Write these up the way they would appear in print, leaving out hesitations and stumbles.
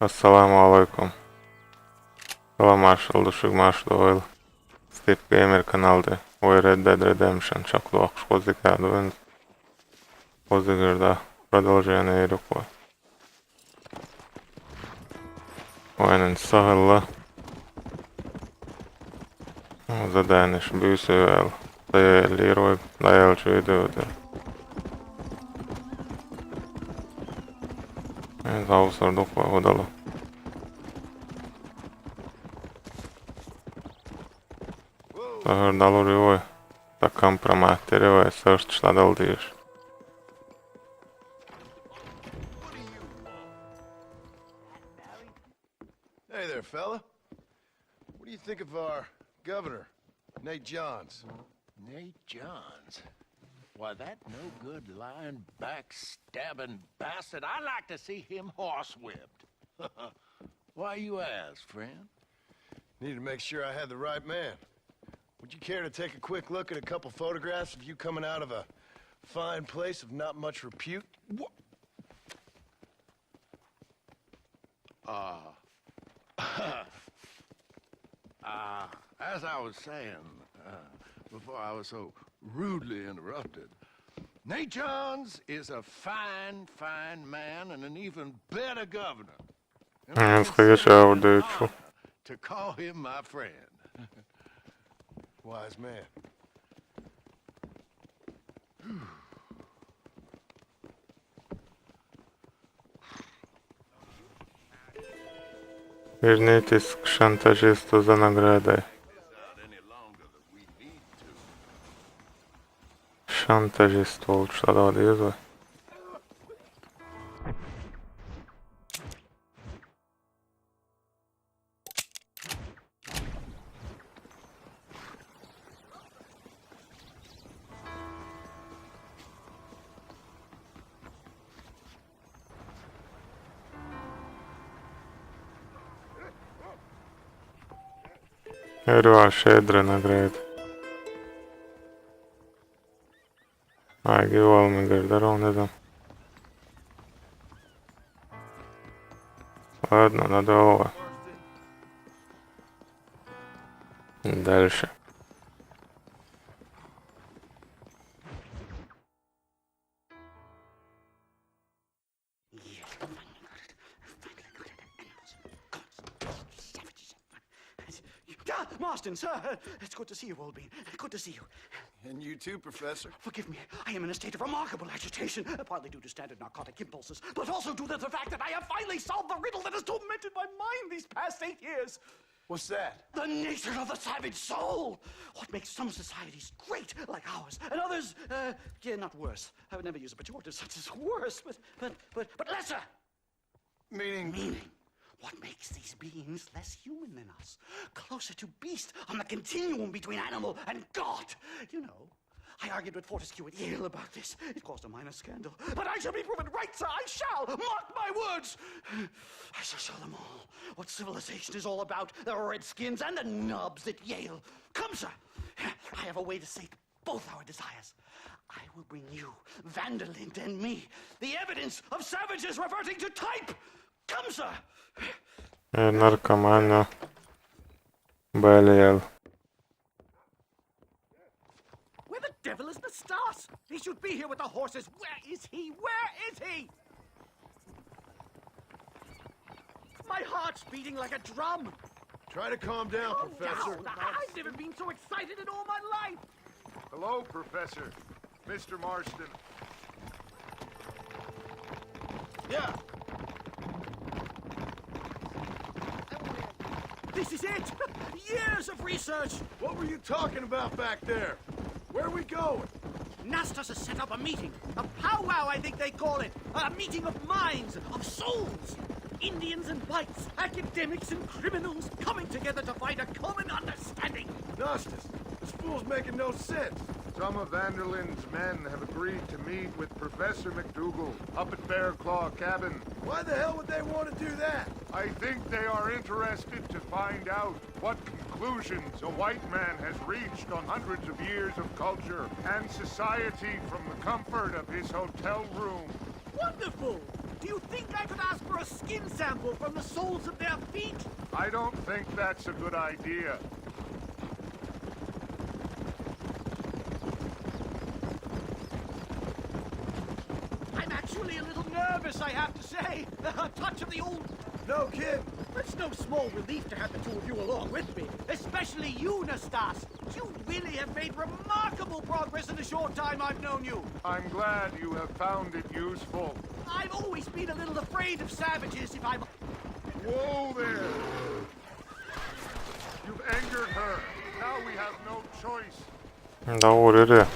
Assalamualaikum. Marshall, Dushuk Marshall, Steve Gamer kanalda Red Dead Redemption чаклу языке, игра, продолжение игры. Oyunun sahilla. Задание büyüsüvel. Dayalı videoda. Zavsardık ve odalı. Sahırdalı rivay. Da kompromatı rivay sırtışladılı deyir. Hey there, fella. What do you think of our governor, Nate Johns? Nate Johns? Why, that no-good, lying, backstabbing bastard. I'd like to see him horsewhipped. Why you ask, friend? Need to make sure I had the right man. Would you care to take a quick look at a couple photographs of you coming out of a fine place of not much repute? As I was saying, before I was so rudely interrupted, Nate Johns is a fine, fine man and an even better governor. To call him my friend. Wise man. Вернитесь к шантажисту за наградой. Шантажист oluşturdu diyoruz. Игра щедро наград. Игровой игры, здорово, да. Ладно, надо дальше. Marston, sir, it's good to see you, Wolbein. Good to see you. And you too, Professor. Forgive me, I am in a state of remarkable agitation, partly due to standard narcotic impulses, but also due to the fact that I have finally solved the riddle that has tormented my mind these past 8 years. What's that? The nature of the savage soul. What makes some societies great, like ours, and others, not worse. I would never use a pejorative such as worse, but lesser. Meaning? What makes these beings less human than us? Closer to beast on the continuum between animal and God. You know, I argued with Fortescue at Yale about this. It caused a minor scandal. But I shall be proven right, sir. I shall. Mark my words. I shall show them all what civilization is all about. The redskins and the nubs at Yale. Come, sir. I have a way to sate both our desires. I will bring you, Vanderlint, and me, the evidence of savages reverting to type. Come, sir. Наркомана болел. Where the devil is Nastas? He should be here with the horses. Where is he? Where is he? My heart's beating like a drum. Try to calm down, Professor. I've never been so excited in all my life. Hello, Professor. Mr. Marston. Yeah. This is it! Years of research! What were you talking about back there? Where are we going? Nastas has set up a meeting. A powwow, I think they call it. A meeting of minds, of souls. Indians and whites, academics and criminals coming together to find a common understanding. Nastas, this fool's making no sense. Some of Vanderlyn's men have agreed to meet with Professor McDougal up at Bear Claw Cabin. Why the hell would they want to do that? I think they are interested to find out what conclusions a white man has reached on hundreds of years of culture and society from the comfort of his hotel room. Wonderful! Do you think I could ask for a skin sample from the soles of their feet? I don't think that's a good idea. I'm actually a little nervous, I have to say. A touch of the old... No kid. It's no small relief to have the two of you along with me, especially you, Nastas. You really have made remarkable progress in the short time I've known you. I'm glad you have found it useful. I've always been a little afraid of savages if I'm... Whoa there! You've angered her. Now we have no choice. Da vur det.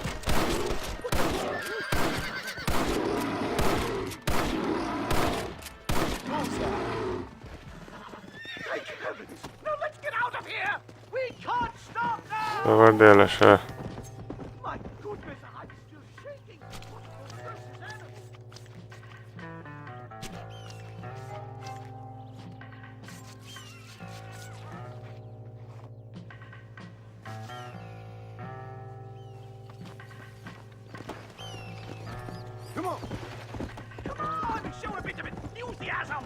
Thank heavens! Now let's get out of here! We can't stop now! Det var det eller kör. My goodness, I'm still shaking! What on earth is that? Come on. Come on, show a bit of enthusiasm!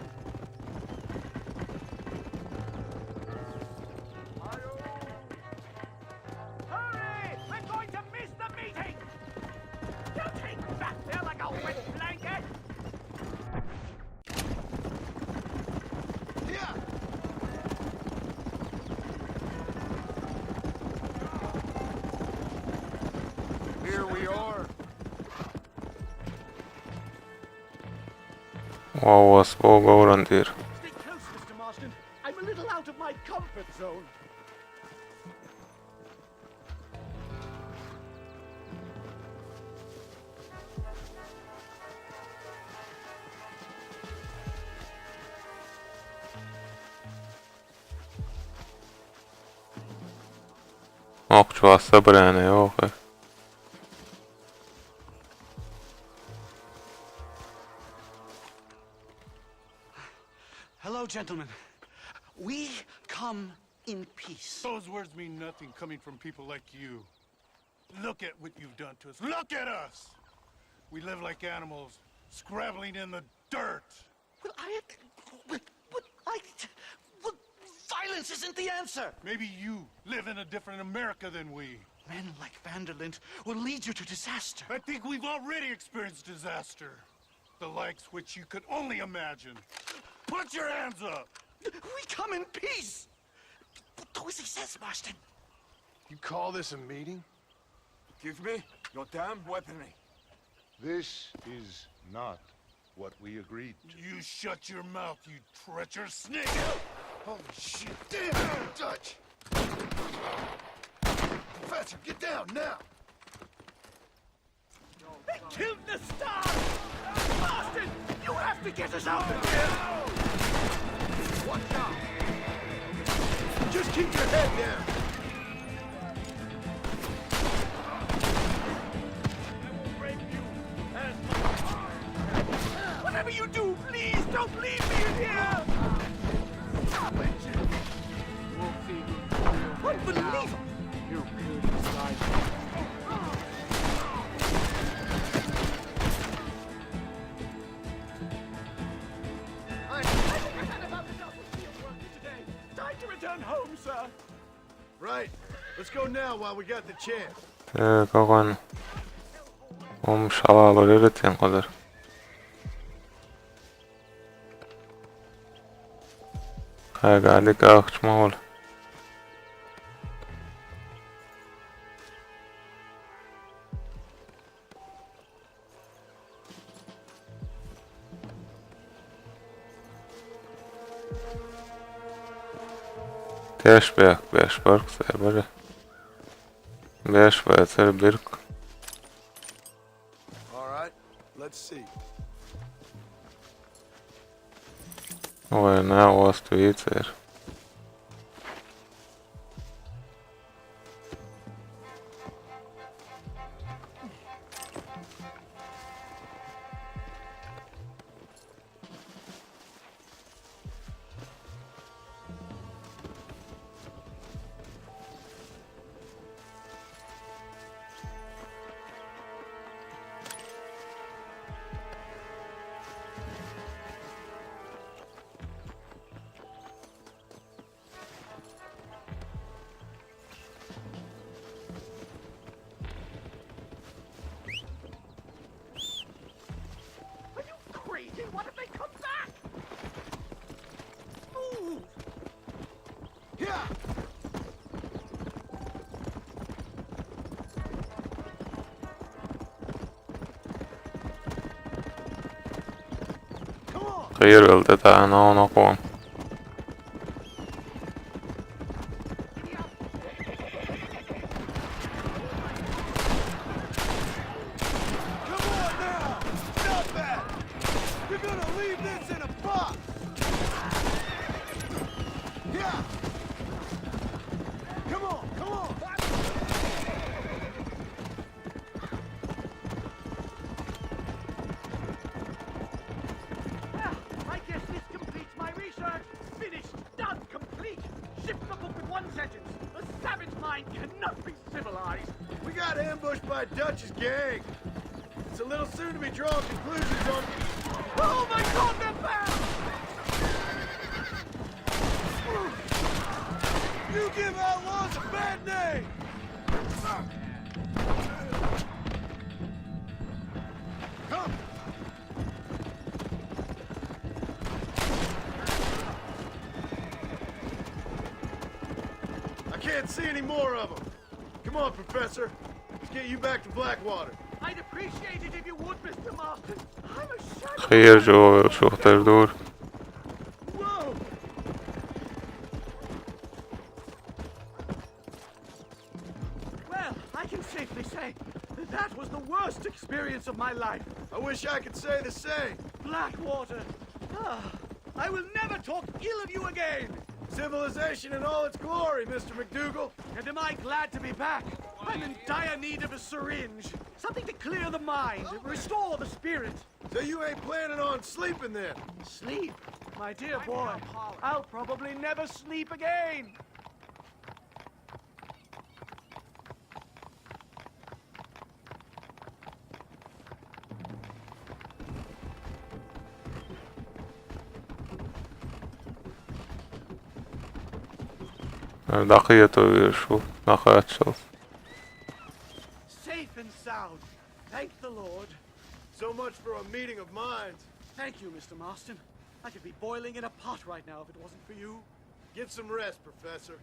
Hurry! I'm going to miss the meeting! Don't hang back there like a wet blanket! Yeah. Here we are. Wow, svåg orandir. Stay close, Mr. Marston. I'm a little out of my comfort zone. Okçu sabrane yok. Hello, gentlemen. We come in peace. Those words mean nothing coming from people like you. Look at what you've done to us. Look at us! We live like animals, scrabbling in the dirt. Well, well, violence isn't the answer. Maybe you live in a different America than we. Men like Vanderlint will lead you to disaster. I think we've already experienced disaster. The likes which you could only imagine. Put your hands up! We come in peace. Do as he says, Marston. You call this a meeting? Give me your damn weaponry. This is not what we agreed to. You shut your mouth, you treacherous snake! Holy shit. Damn, Dutch. Professor, get down now. They killed the star! Marston, you have to get us out of here! Watch out. Just keep your head down. Whatever you do, please don't leave me in here! Unbelievable! I think I've had about enough of field work today. Time to return home, sir. Right. Let's go now while we got the chance. Kagan. Şalalar öğreten kadar. Geldik akçma ol. Beş bark serbere. 5 veter birk. All right. Let's see. Oyna ostu yeter. Hirveeltetään Onokoon. We got ambushed by Dutch's gang. It's a little soon to be drawing conclusions on... Oh my God, they're back! You give outlaws a bad name! Come! I can't see any more of them. Come on, Professor. Let's get you back to Blackwater. I'd appreciate it if you would, Mr. Marston. I'm a shadow. Geheer zocht erdoor. Whoa! Well, I can safely say that was the worst experience of my life. I wish I could say the same. Blackwater. I will never talk ill of you again. Civilization in all its glory, Mr. McDougal. And am I glad to be back? I'm in dire need of a syringe. Something to clear the mind, restore the spirit. So you ain't planning on sleeping then? Sleep? My dear boy, I'll probably never sleep again. دقيقة شوف دقيقة تشوف. Safe and sound. Thank the Lord. So much for a meeting of minds. Thank you, Mr. Marston. I could be boiling in a pot right now if it wasn't for you. Get some rest, Professor.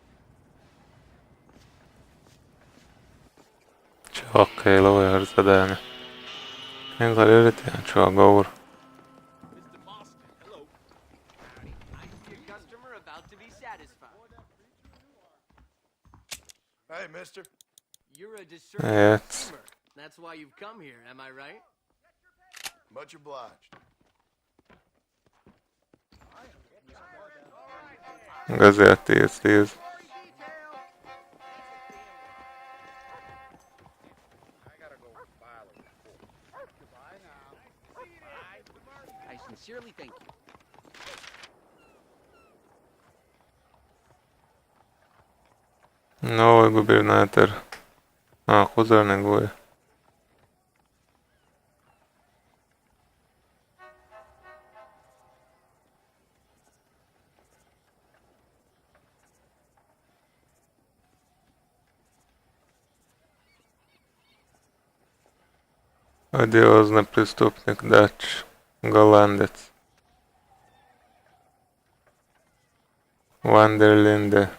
Csak keilu érzedeni. Enkel üritään csak gaur. Mr. Marston, hello. Howdy. I see a customer about to be satisfied. Hey, mister. You're a discerning Evet. consumer. That's why you've come here, am I right? Much obliged. Gazette 10-10. I sincerely thank you. Новый губернатор. Куда негой? Одиозный преступник Дач. Голландец. Вандерлинде.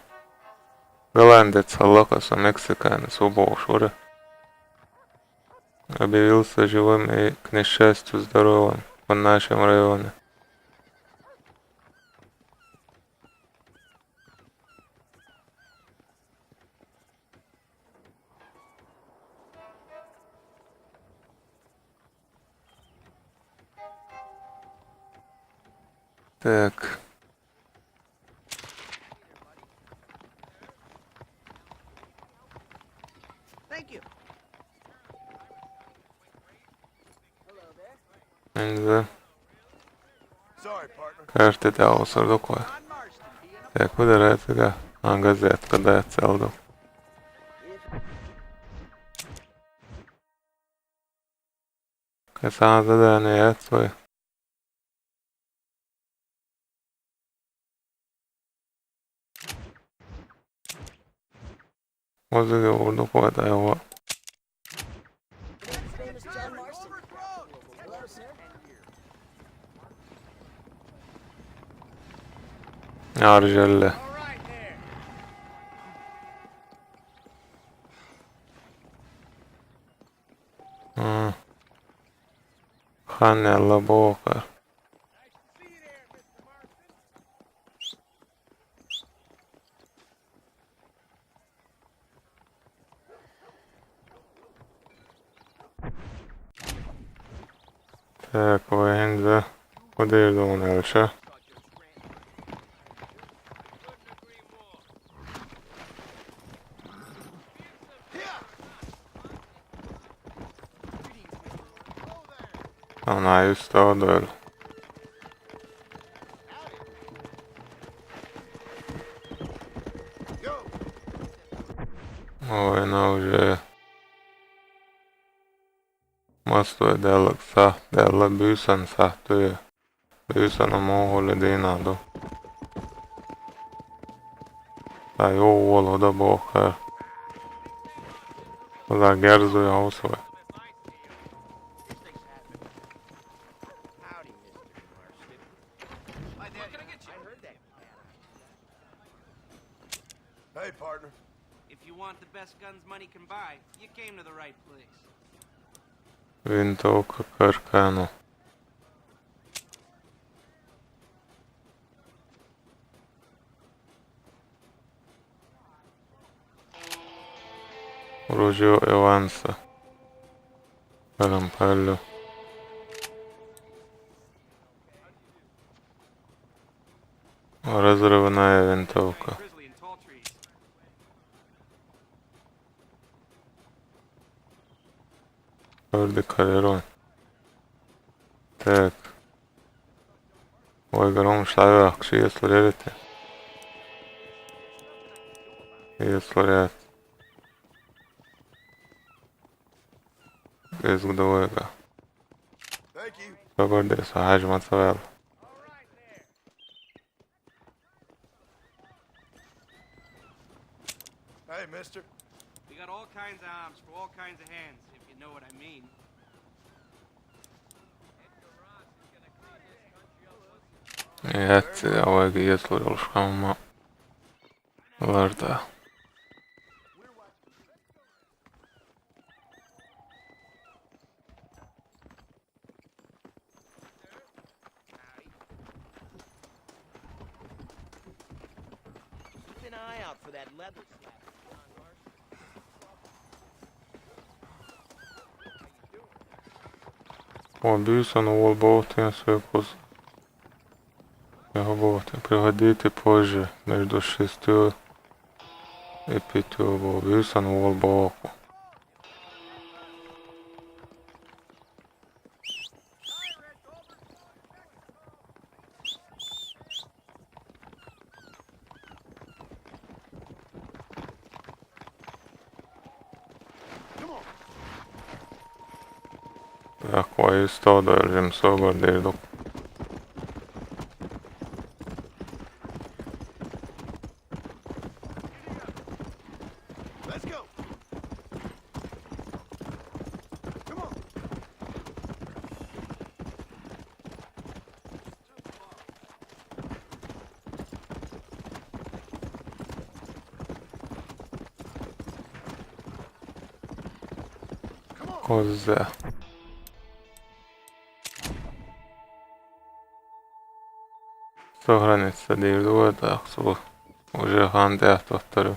Голландец Аллокаса Мексиканец убывшего. Объявился живым и, к несчастью, здоровым в нашем районе. Так. Thank you. Enze. Sorry, partner. Kärtit ausarduk vai? Ja kudarētiga gazēt, kad atceldu. Kas āzadēni ēc vai? Muzika vurdu koyda jau. Arjelle. Hannella Båkar. Так, vad hände? Och det är då hon ölkö. Han är ju stadöl. Oi, naužė. Mastoja della bysan sahtoja. Bysan on muuhule dinado. Tai joulu da bohkar. Oda gerzuja osvoja. Howdy, Mr. Marston. What can I get you? I heard that. Hey, partner. If you want the best guns money can buy, you came to the right place. Винтовка Каркану. Ружье Эванса. Рампалло. Разрывная винтовка. Grizzly and tall trees. Tvrdi kaliron. Так. Ой, гром шавякши, если верите. Если ряд. Без гдовega. Thank you. Pagodies, hažmats vēl. Hey, mister. We got all kinds of arms for all kinds of hands, if you know what I mean. Jätsi, avaikin ieslurulskama. Vartaa. Keep an eye out for that leather slap, John Marston. О, бьюся на волболте, свекус. Работы. Приходите позже, между 6 и 5. Бьюся на волболку. Так, vai izstādājam sagadīdu. Let's go. Come on. Коза. Граница дивдує, так, уже ганде повторю.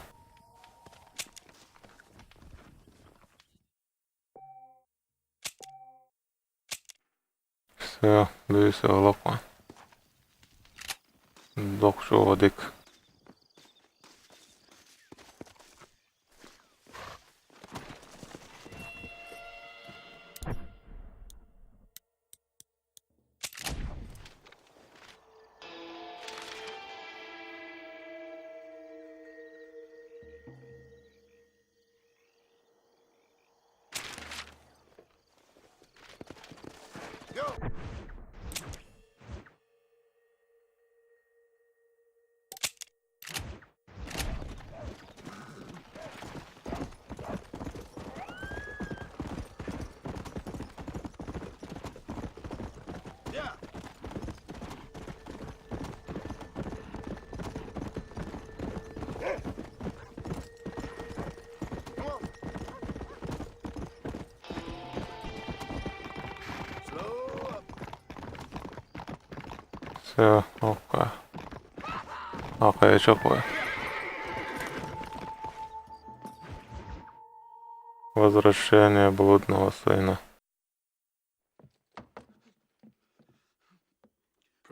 Все, бюйся лопа. Докшоводик. Go. Yeah. Come on. Slow up. Все, окей. Окей, чокує. Возвращение блудного сына.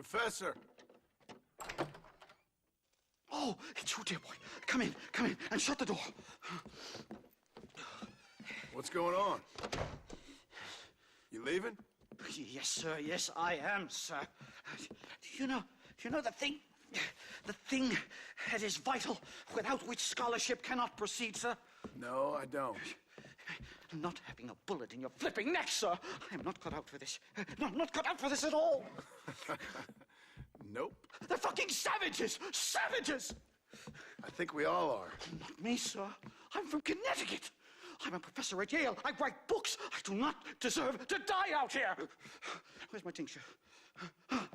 Professor! Oh, it's you, dear boy. Come in, and shut the door. What's going on? You leaving? Yes, sir. Yes, I am, sir. You know the thing that is vital, without which scholarship cannot proceed, sir? No, I don't. Not having a bullet in your flipping neck, sir. I am not cut out for this. No, I'm not cut out for this at all. Nope. They're fucking savages! Savages! I think we all are. Not me, sir. I'm from Connecticut. I'm a professor at Yale. I write books. I do not deserve to die out here. Where's my tincture? Oh,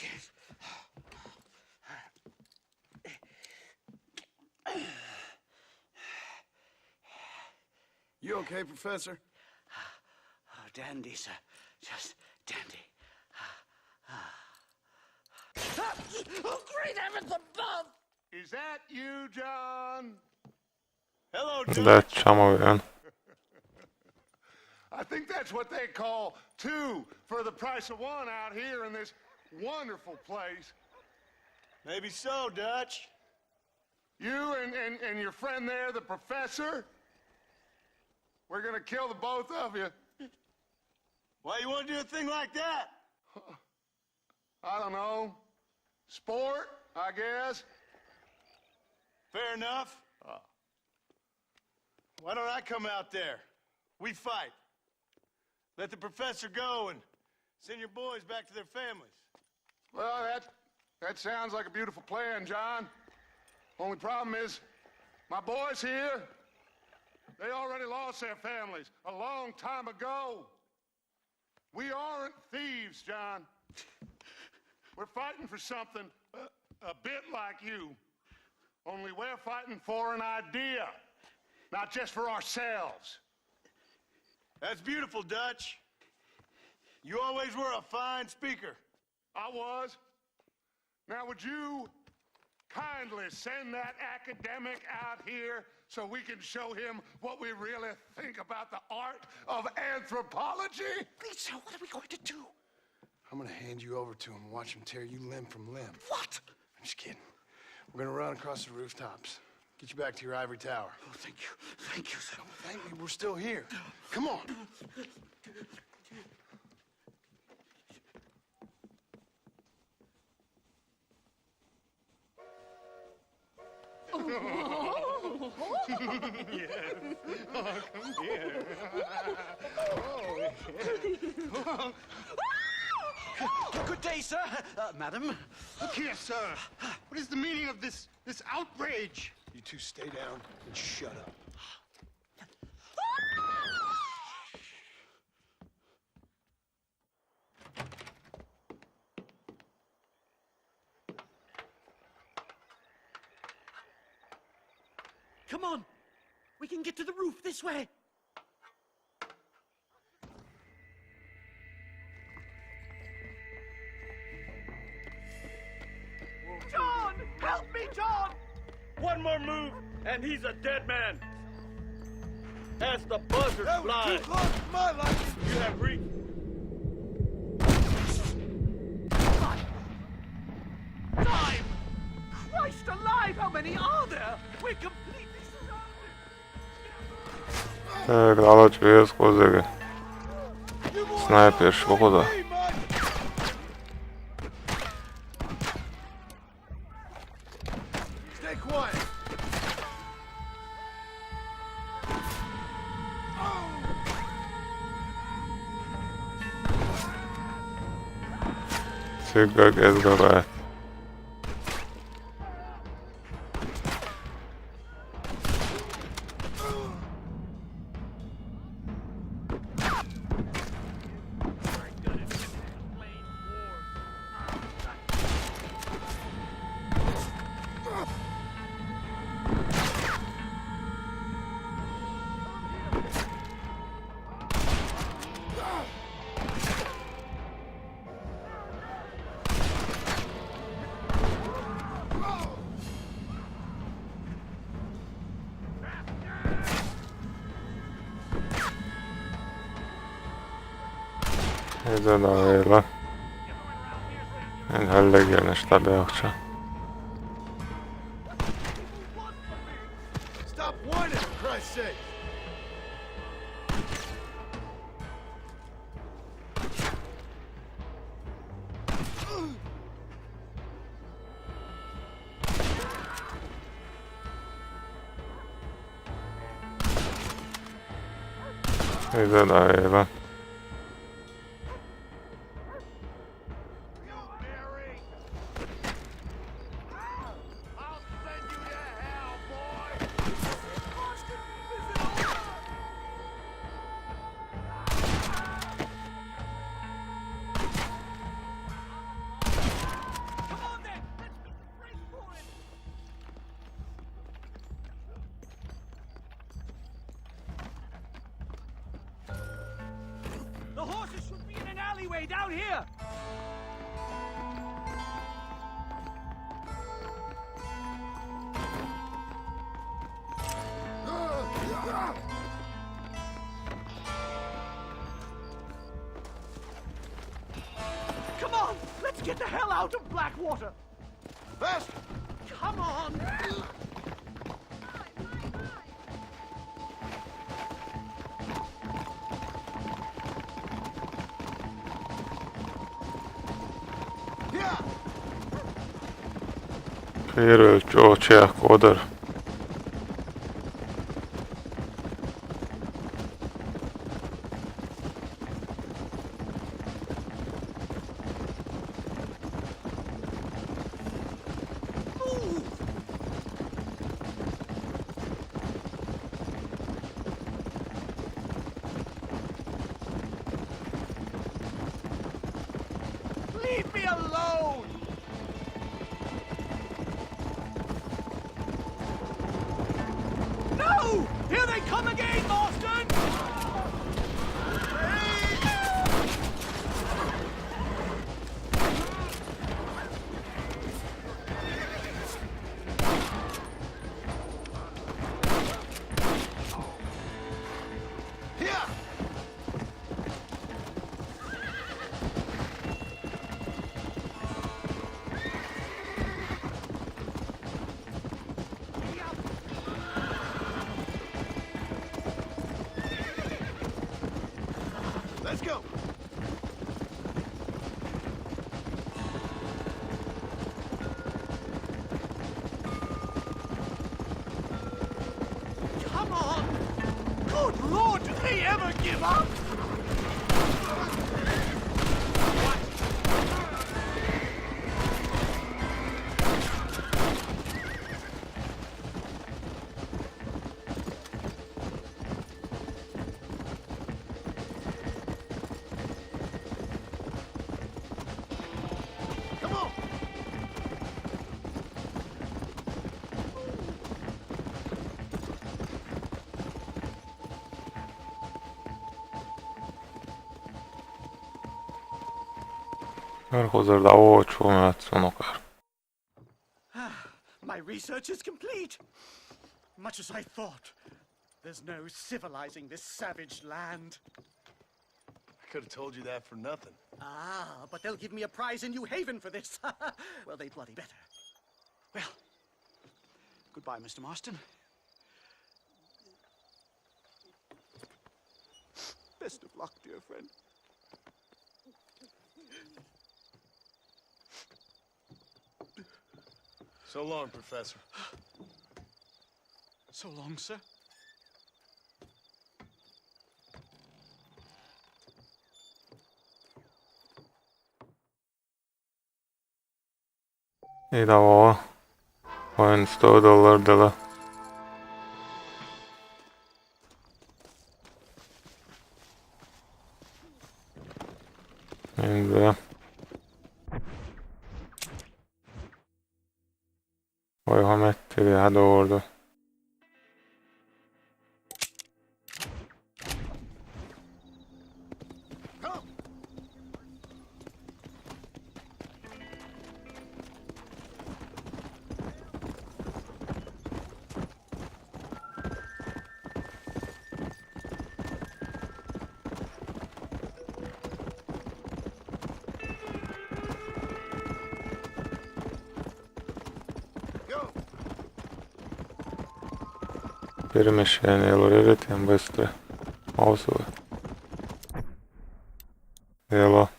yes. You okay, Professor? Oh, dandy, sir. Just dandy. Oh, great heavens above! Is that you, John? Hello, De csomó. I think that's what they call two for the price of one out here in this wonderful place. Maybe so, Dutch. You and your friend there, the professor, we're gonna kill the both of you. Why you want to do a thing like that? I don't know. Sport, I guess. Fair enough. Why don't I come out there? We fight. Let the professor go and send your boys back to their families. Well, that sounds like a beautiful plan, John. Only problem is, my boys here, they already lost their families a long time ago. We aren't thieves, John. We're fighting for something a bit like you. Only we're fighting for an idea, not just for ourselves. That's beautiful, Dutch. You always were a fine speaker. I was. Now, would you kindly send that academic out here so we can show him what we really think about the art of anthropology? Please, sir, what are we going to do? I'm gonna hand you over to him and watch him tear you limb from limb. What? I'm just kidding. We're gonna run across the rooftops. Get you back to your ivory tower. Oh, thank you. Thank you, sir. Thank me, we're still here. Come on. Good day, sir. Madam. Look here, sir. What is the meaning of this outrage? You two stay down and shut up. Come on. We can get to the roof this way. John! Help me, John! One more move, and he's a dead man. As the buzzard flies, Too close to my liking. you have reached. Time! Christ alive, how many are there? We're completely surrounded. Главное, козыри. Снайпер, шкода. Stay quiet. Цыгак игровой. Ez a novella. Halleggen šta beakça. Stop whining, for Christ's sake! Ide da Eva. The horses should be in an alleyway down here! Come on! Let's get the hell out of Blackwater! Fast! Come on! Yeah! Félről csócsják oda. Leave me alone! No! Here they come again, Marston! Yeah! Let's go! Come on! Good Lord, do they ever give up? Come on! Elhozod a olcsó metszonokár. My research is complete. Much as I thought. There's no civilizing this savage land. I could have told you that for nothing. Ah, but they'll give me a prize in New Haven for this. Well, they bloody better. Well, goodbye, Mr. Marston. Best of luck, dear friend. So long, Professor. So long, sir. Ida var en $100 dela. Mindre. Voi ha metti via d'ordo. Перемещение лориретим быстро. Маусовый. Дело.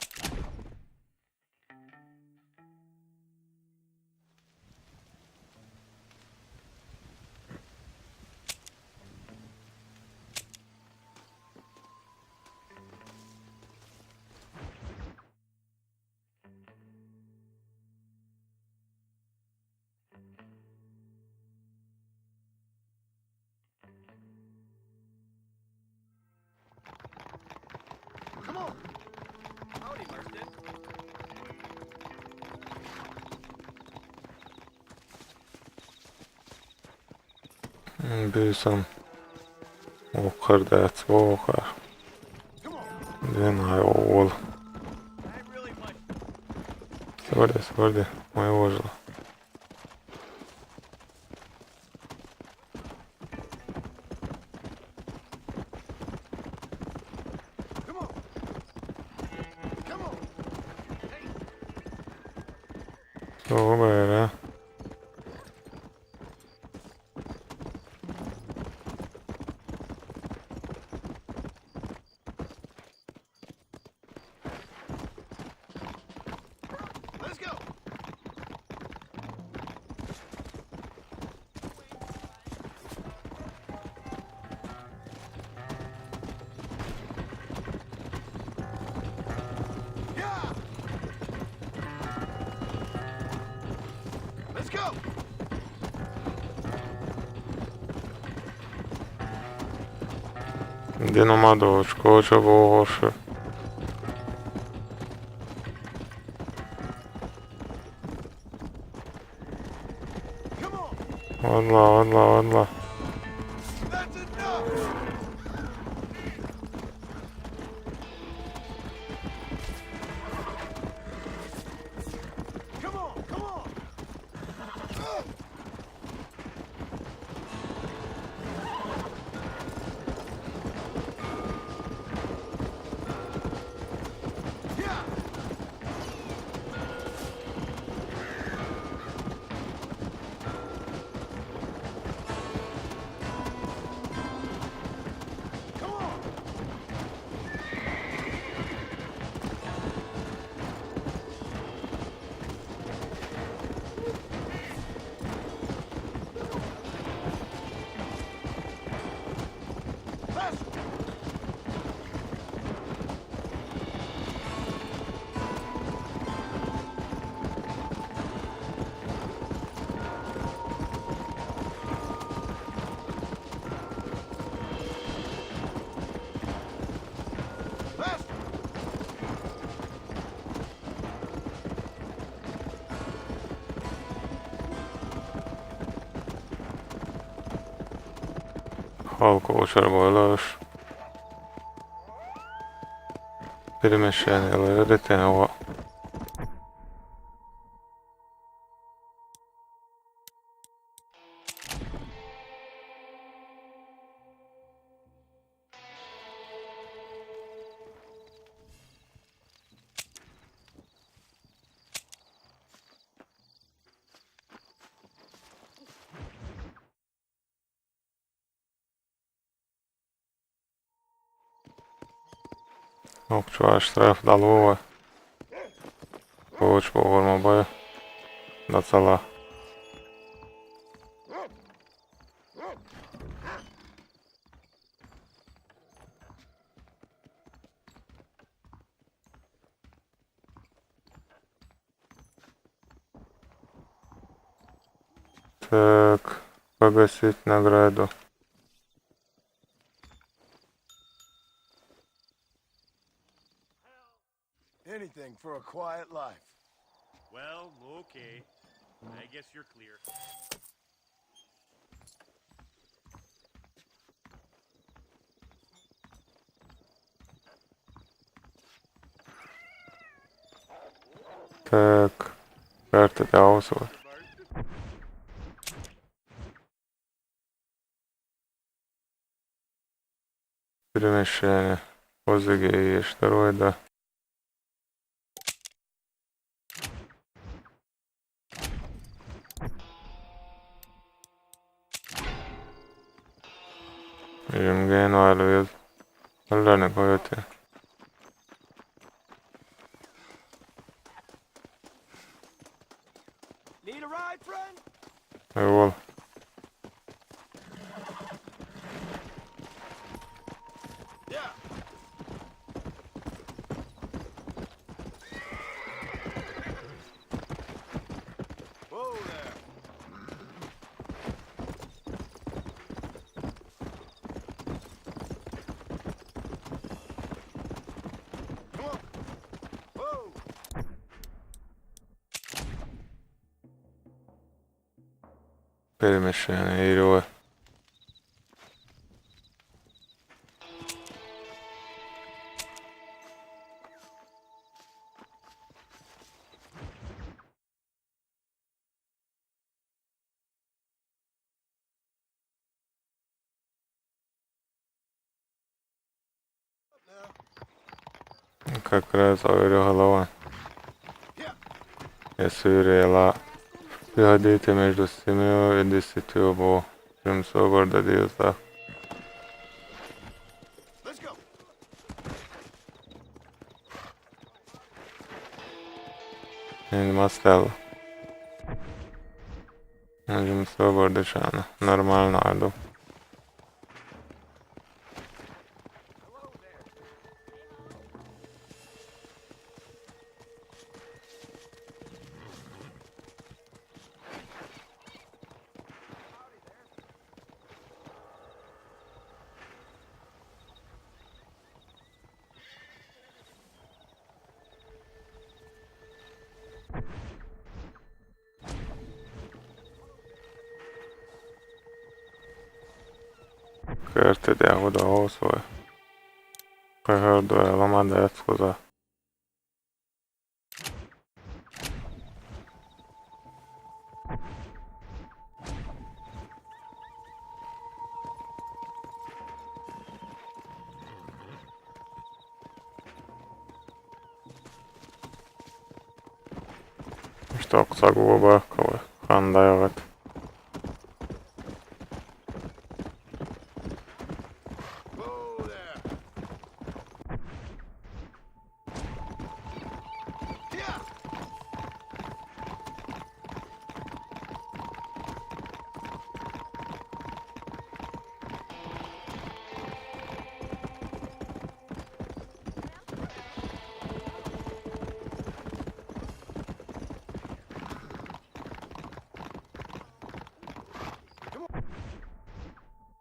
Come on! Howdy, Marston. Büyüsem. Okar dert okar. Длинная овол. Ain't really much. Сегодня моего жила. Come on! Come on! Så börjar. Let's go! Yeah! Let's go! Де нема дочку, чого горше. Come on! Ладно. That's enough! Come on! Come on! Yeah! Come on! Faster! Faster! Halko czerwolesz. Перемещение лориретим. Okçuvar штраф долговый. Koç boğulma boyu. Datsala. Так, погасить награду. Anything for a quiet life. Well, okay. I guess you're clear. Так, карта Даусова. Перемещение. Озыги есть второй, да. Jim Gain Allora poi te. Need a ride, friend? Jól. Yeah. Whoa there. Come on. Whoa. Permission író. Как раз говорю голова. Если рела приходите между 7 и 10 обо. Чем свобода делать. Let's go. Не мастел. Можем свобода шана. Нормально иду. Кърте дяго да освоя. Прохожу лома да ескоза. Stok szagúba, akkor handájogat. Whoa there. Yeah.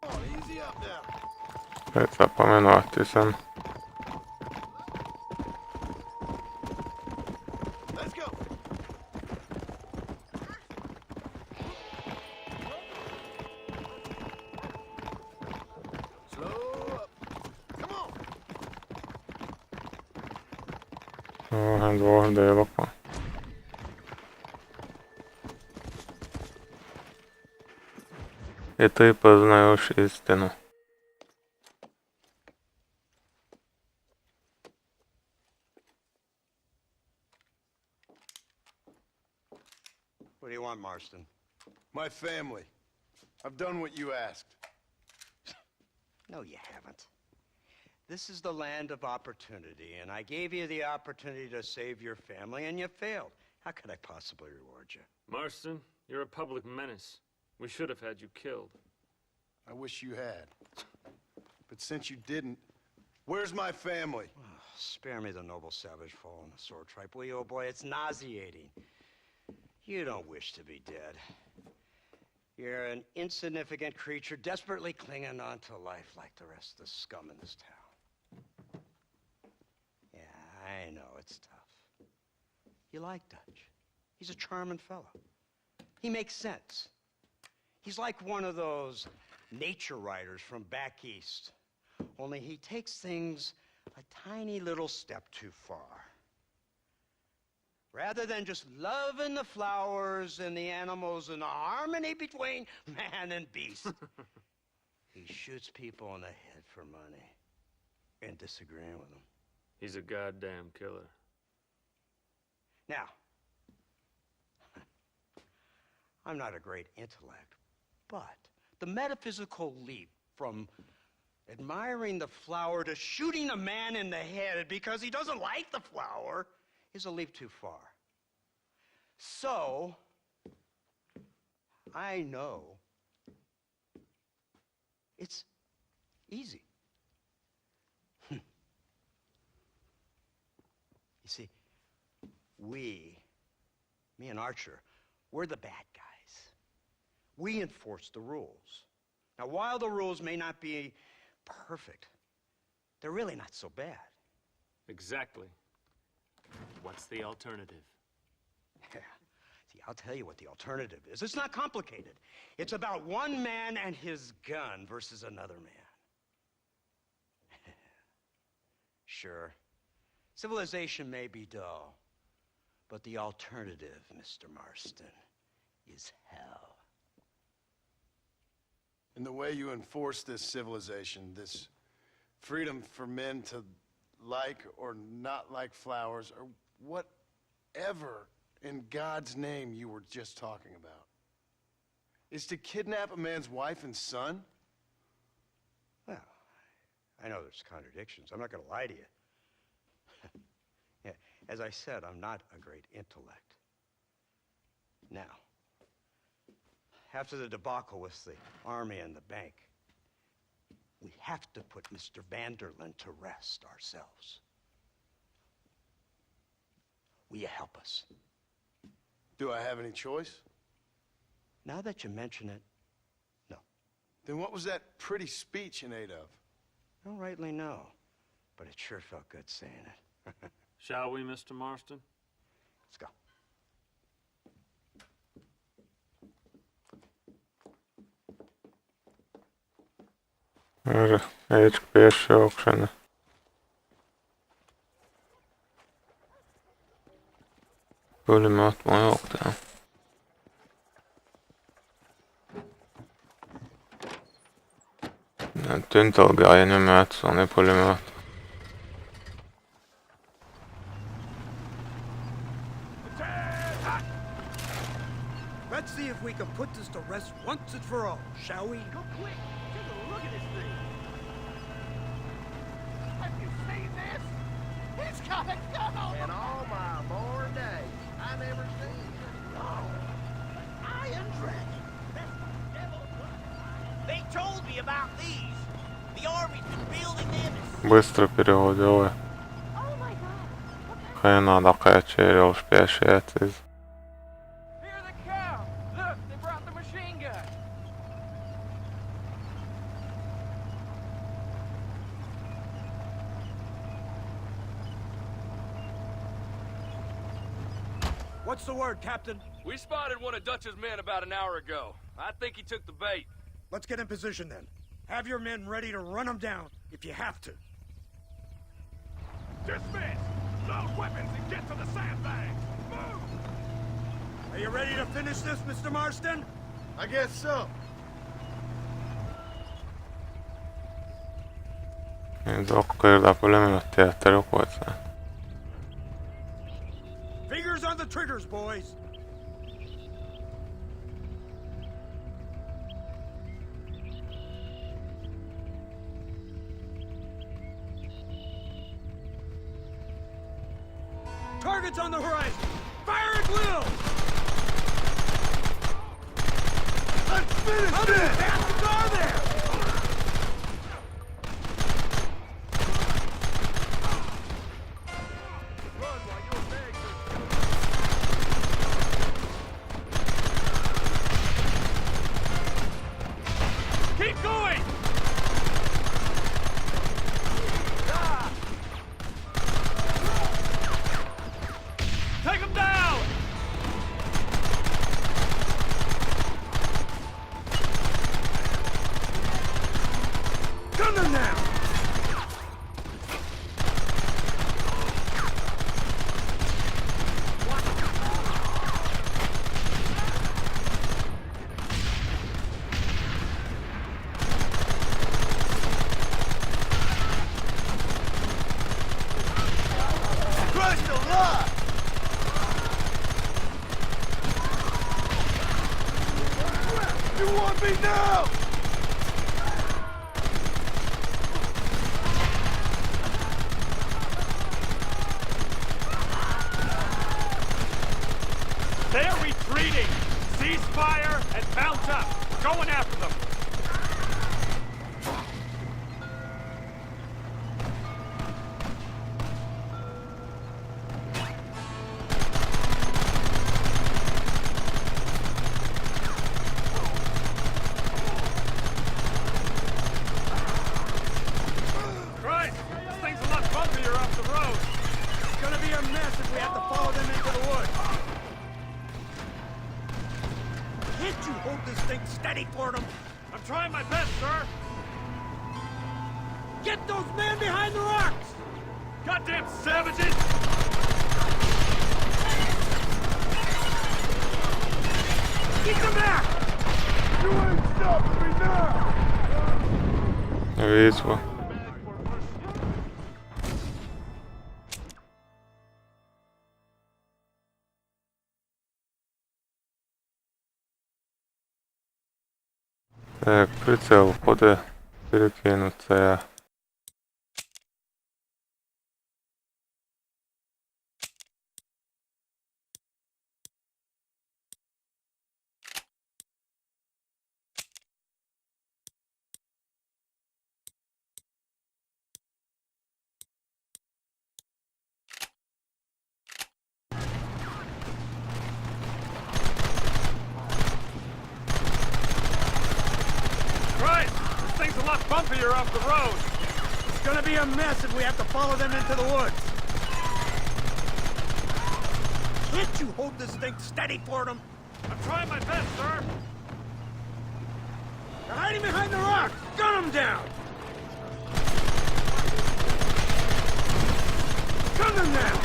Come on, easy up now. Запоминати sen. Let's go. Slow up. Come on. Двох ділок. І ти познаєш істину. What do you want, Marston? My family. I've done what you asked. No, you haven't. This is the land of opportunity, and I gave you the opportunity to save your family, and you failed. How could I possibly reward you? Marston, you're a public menace. We should have had you killed. I wish you had. But since you didn't, where's my family? Spare me the noble savage fall on the sword tripe, will you, old boy? It's nauseating. You don't wish to be dead. You're an insignificant creature desperately clinging on to life like the rest of the scum in this town. Yeah, I know it's tough. You like Dutch. He's a charming fellow. He makes sense. He's like one of those nature writers from back east. Only he takes things a tiny little step too far. Rather than just loving the flowers and the animals and the harmony between man and beast, he shoots people in the head for money and disagreeing with them. He's a goddamn killer. Now, I'm not a great intellect, but the metaphysical leap from Admiring the flower to shooting a man in the head because he doesn't like the flower is a leap too far. So, I know it's easy. You see, me and Archer, we're the bad guys. We enforce the rules. Now, while the rules may not be perfect, they're really not so bad. Exactly. What's the alternative? Yeah. See, I'll tell you what the alternative is. It's not complicated. It's about one man and his gun versus another man. Sure, civilization may be dull, but the alternative, Mr. Marston, is hell. And the way you enforce this civilization, this freedom for men to like or not like flowers, or whatever in God's name you were just talking about, is to kidnap a man's wife and son? Well, I know there's contradictions. I'm not going to lie to you. Yeah, as I said, I'm not a great intellect. Now, after the debacle with the army and the bank, we have to put Mr. Vanderlyn to rest ourselves. Will you help us? Do I have any choice? Now that you mention it, no. Then what was that pretty speech in aid of? I don't rightly know, but it sure felt good saying it. Shall we, Mr. Marston? Let's go. HP jookšana. Pulimat ma jooktaa. Tüntelgāja nemēt, un ne pulimat. Let's see if we can put this to rest once and for all, shall we? Go quick! Take a look at this thing! Have you seen this? He's got a gun on In all my born days, I never seen such long Iron Dragon. That's the devil's gun. They told me about these. The army's been building them. Быстро переводила. Oh my God! Хай надо качерил шпящет из. Here they come! Look, they brought the machine gun! What's the word, Captain? We spotted one of Dutch's men about an hour ago. I think he took the bait. Let's get in position then. Have your men ready to run them down if you have to. Dismiss! Load weapons and get to the sandbags! Move! Are you ready to finish this, Mr. Marston? I guess so. Dokkirda pulimat jättää jokuetsa. Fingers on the triggers, boys. Targets on the horizon! Fire at will! Let's finish this! Pass the car there! Run while your bags are... Keep going! Take him down! Gun them now! Christ alive! You want me now? fire and bounce up. We're going after them. Christ, this thing's a lot bumpier off the road. It's gonna be a mess if we have to follow them into the woods. Can't you hold this thing steady for them? I'm trying my best, sir. Get those men behind the rocks! Goddamn savages! Keep them back! You ain't stopping me now! Весело. Так, прицел буде перекинуться. Christ, this thing's a lot bumpier off the road. It's gonna be a mess if we have to follow them into the woods. Can't you hold this thing steady for them? I'm trying my best, sir. They're hiding behind the rocks! Gun them down! Gun them down!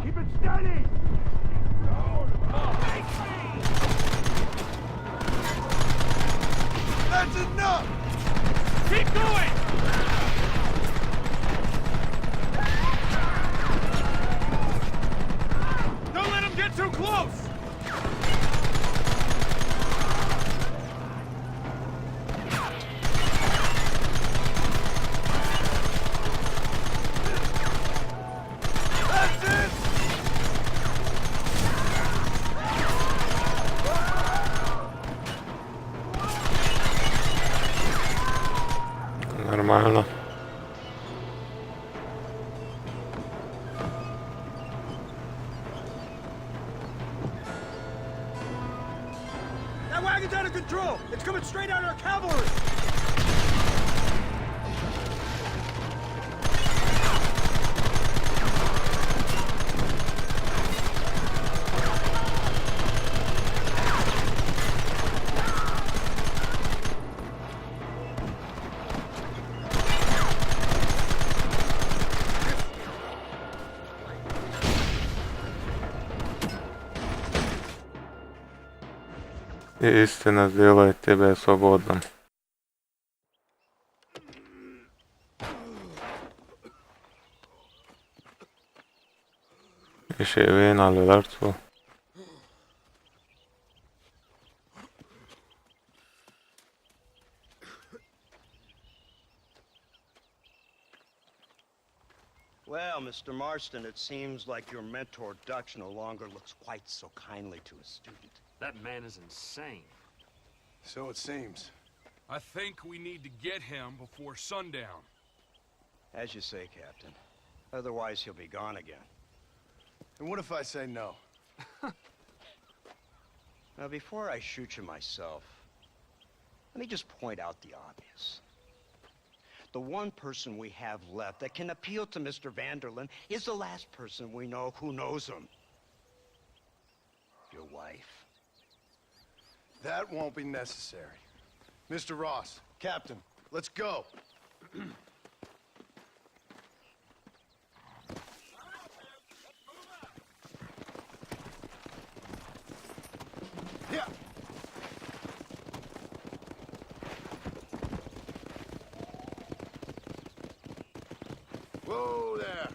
Keep it steady! That's enough! Keep going! Don't let them get too close! That's it! Нормально. That wagon's out of control! It's coming straight at our cavalry! И истина сделает тебя свободным. Еще и вина ларцу. Well, Mr. Marston, it seems like your mentor Dutch no longer looks quite so kindly to his student. That man is insane. So it seems. I think we need to get him before sundown. As you say, Captain. Otherwise, he'll be gone again. And what if I say no? Now, before I shoot you myself, let me just point out the obvious. The one person we have left that can appeal to Mr. Vanderlyn is the last person we know who knows him. Your wife. That won't be necessary. Mr. Ross, Captain, let's go. Yeah. Whoa there.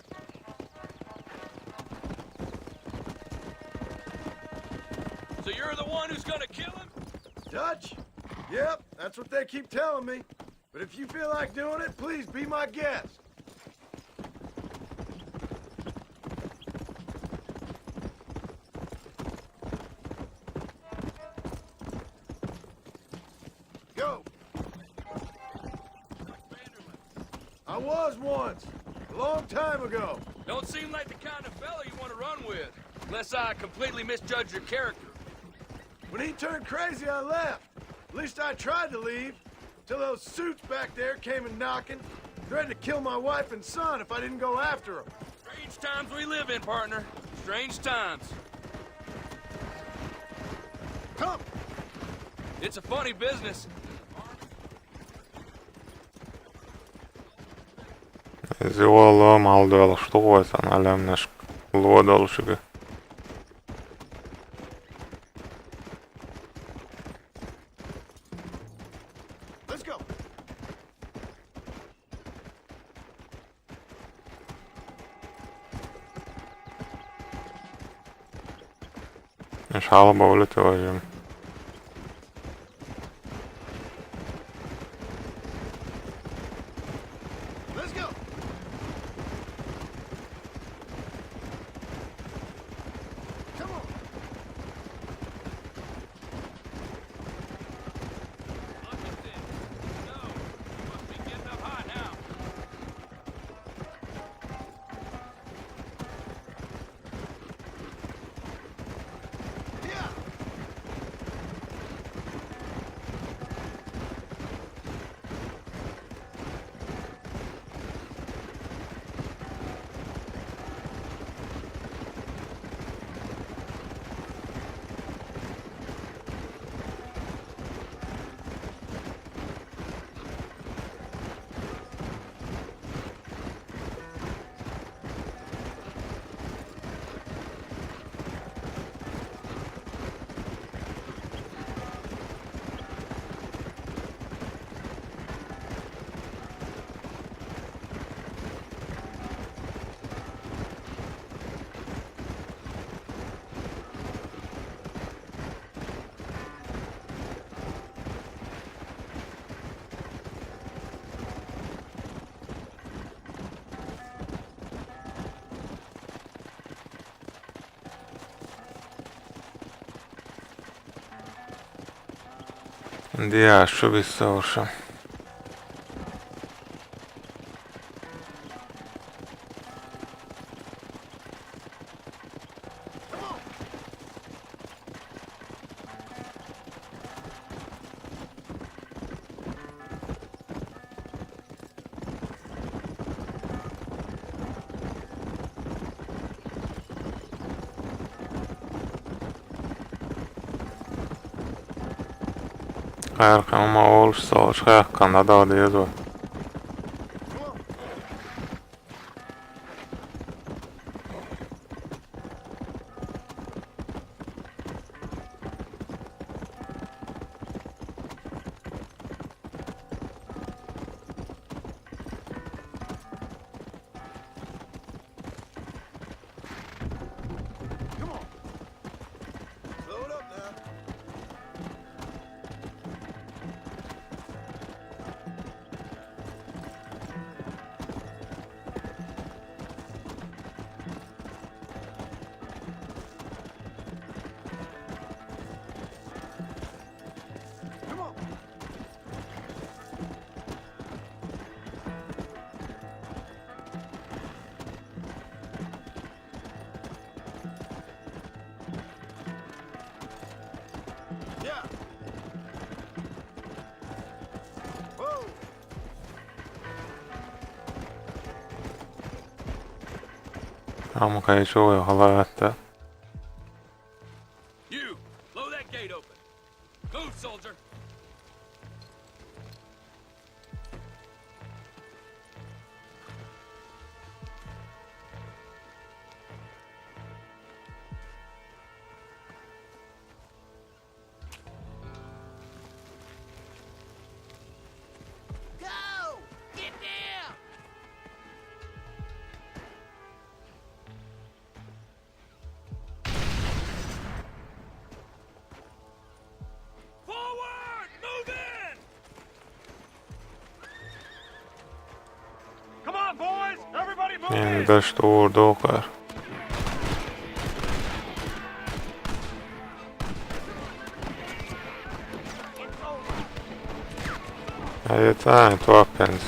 So you're the one who's gonna kill him? Dutch? Yep, that's what they keep telling me. But if you feel like doing it, please be my guest. Go. I was once, a long time ago. Don't seem like the kind of fella you want to run with, unless I completely misjudge your character. When he turned crazy, I left. At least I tried to leave, till those suits back there came and knocking, threatened to kill my wife and son if I didn't go after them. Strange times we live in, partner. Strange times. Come! It's a funny business. Ziolo maldoilla štuvoisana lämnäs luodolsugi. Let's go. Jos halba oli toisin. Let's go. Come on. Look at this. No, you must be getting up high now. Yeah. Dias šuvissauša. Kärkän oma Oulussa olisi kärkän tietoa. Come on. Slow it up now. Come on. Yeah. Whoa. Ammuka ei suoja lähteä. You, blow that gate open. Move, soldier. Go! Get down! Forward! De stor dokar. Hey, ett annat vapen.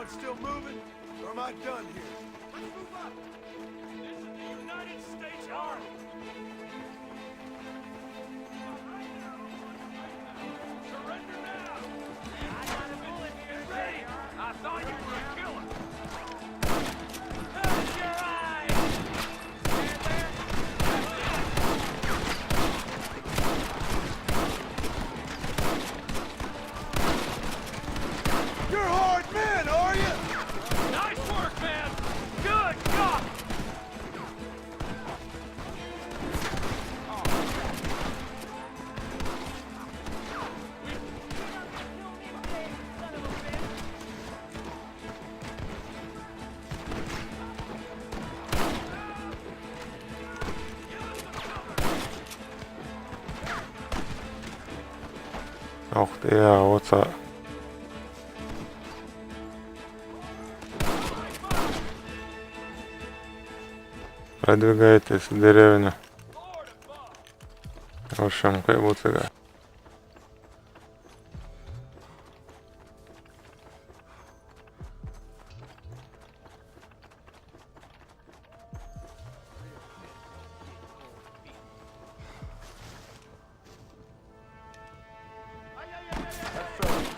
Still moving, or am I done here? Let's move up. This is the United States Army. Surrender now. I got a bullet here. Ready. I thought you were a killer. Close your eyes. Stand there. You're hard men, are you? Nice work, man. Good God. Ох ты, oca. Продвигайтесь в деревню. В общем, как будто.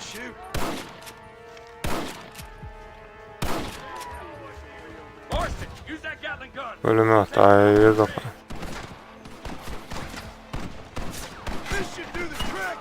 Shoot. Marston, use that Gatling gun. Пулемет, а язык. This should do the trick.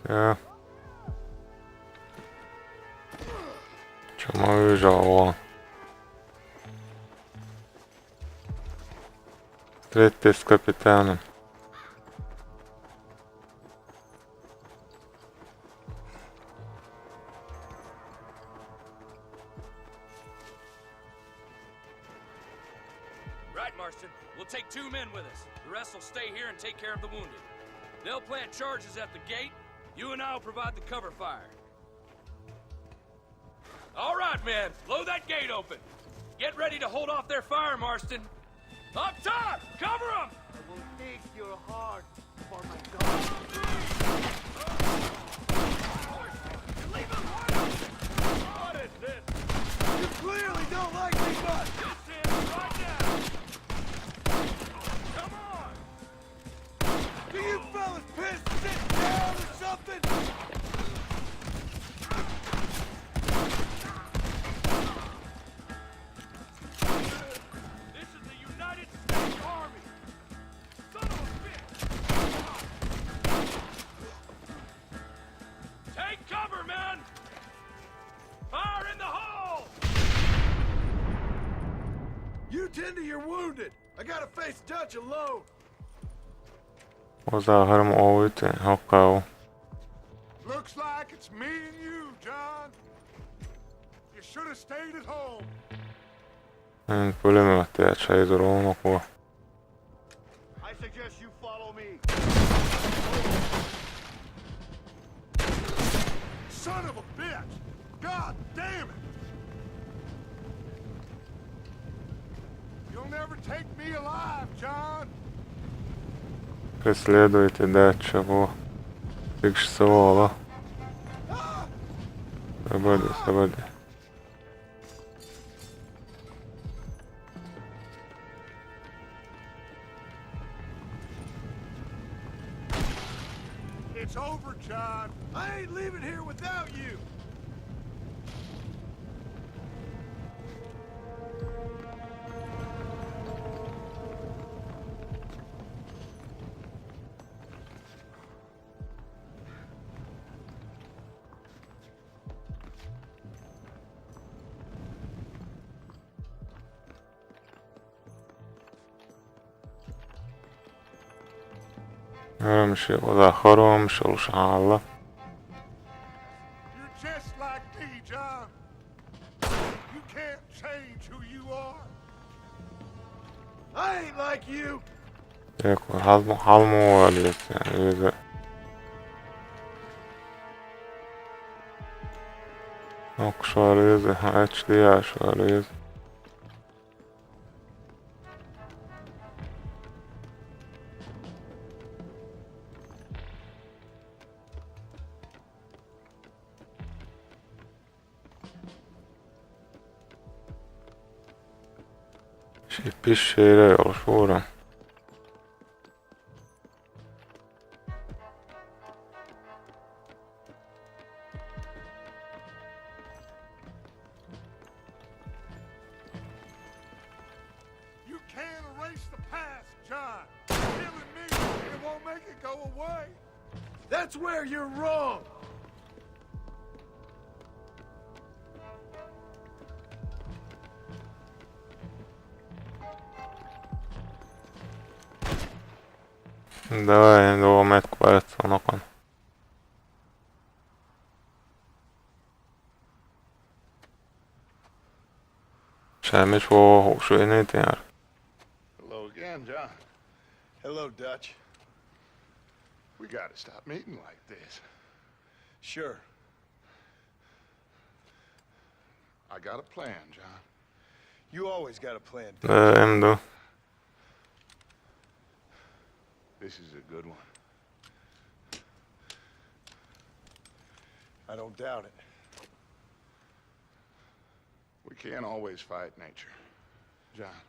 Ja. Чему выжало? Встретитесь с капитаном. Right, Marston. We'll take 2 men with us. The rest will stay here and take care of the wounded. They'll plant charges at the gate. You and I will provide the cover fire. All right, men. Blow that gate open. Get ready to hold off their fire, Marston. Up top! Cover them! I will take your heart for my God. Leave him wide open. What is this? You clearly don't like me much. This is right now. Come on. Do you fellas pissed sit down or something? This is the United States to your wounded. I gotta face Dutch alone. Hozzáharom óvüti, hakao. Looks like it's me and you, John. You should have stayed at home. Én pulimimättä tjejduruunokua. I suggest you follow me. Son of a bitch! God damn it! You'll never take me alive, John. Преследуйте датчего. Фиксовала. Свободи. It's over, John. I ain't leaving here without you. امشي وذاخره امشي وشعله. You're just like me, John. You can't change who you are. I ain't like you. يكون حلمه واليت يعني إذا نقشاريزي هاتشلي عشاريزي. شي بيشيري وشورا. That's where you're wrong. Давай его метку бавится нокон. Semmi svår husvinde där. Hello again, John. Hello, Dutch. We gotta stop meeting like this. Sure. I got a plan, John. You always got a plan. Ändå. This is a good one. I don't doubt it. We can't always fight nature, John.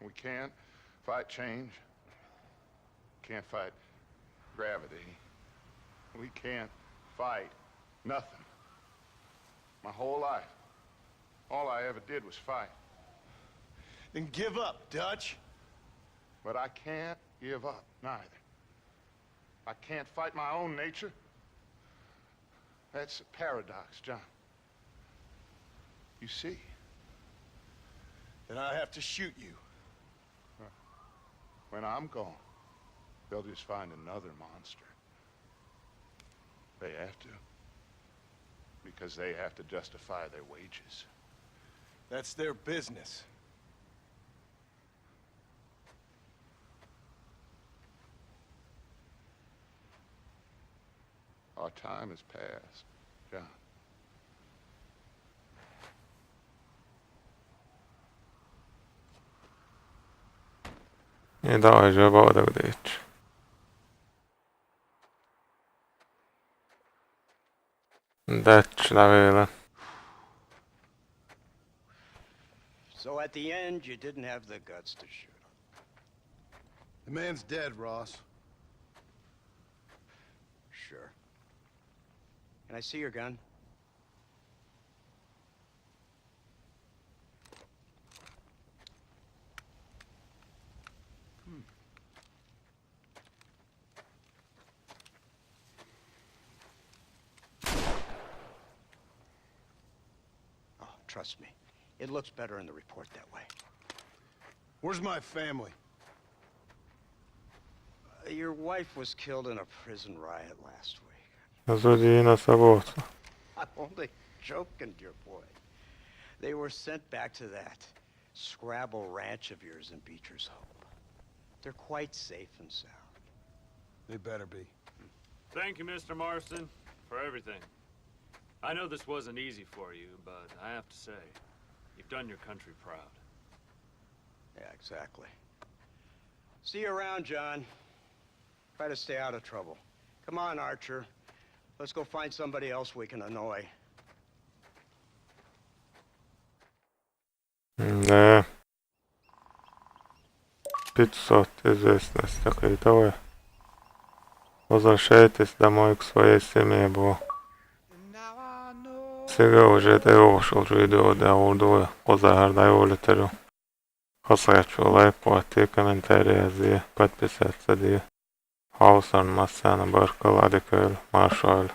We can't fight change. Can't fight gravity. We can't fight nothing. My whole life, all I ever did was fight. Then give up, Dutch. But I can't give up, neither. I can't fight my own nature. That's a paradox, John. You see? Then I have to shoot you. When I'm gone, they'll just find another monster. They have to. Because they have to justify their wages. That's their business. Our time has passed, John. Idag är jag bara dit. Dutch la vela. So at the end, you didn't have the guts to shoot him. The man's dead, Ross. Sure. Can I see your gun? Oh, trust me. It looks better in the report that way. Where's my family? Your wife was killed in a prison riot last week. Zodíina sabot. I'm only joking, dear boy. They were sent back to that Scrabble ranch of yours in Beecher's Hope. They're quite safe and sound. They better be. Thank you, Mr. Marston, for everything. I know this wasn't easy for you, but I have to say, you've done your country proud. Yeah, exactly. See you around, John. Try to stay out of trouble. Come on, Archer. Let's go find somebody else we can annoy. Да. 500 известность. Такой, давай. Возвращайтесь домой к своей семье, бо. Сега уже это ушел видео, да, удвое. Позагардай улитеру. Хасачу лайк, плати, комментарии, подписаться, ди. Hausan, Massana, Barkal, Adikal, Marshall.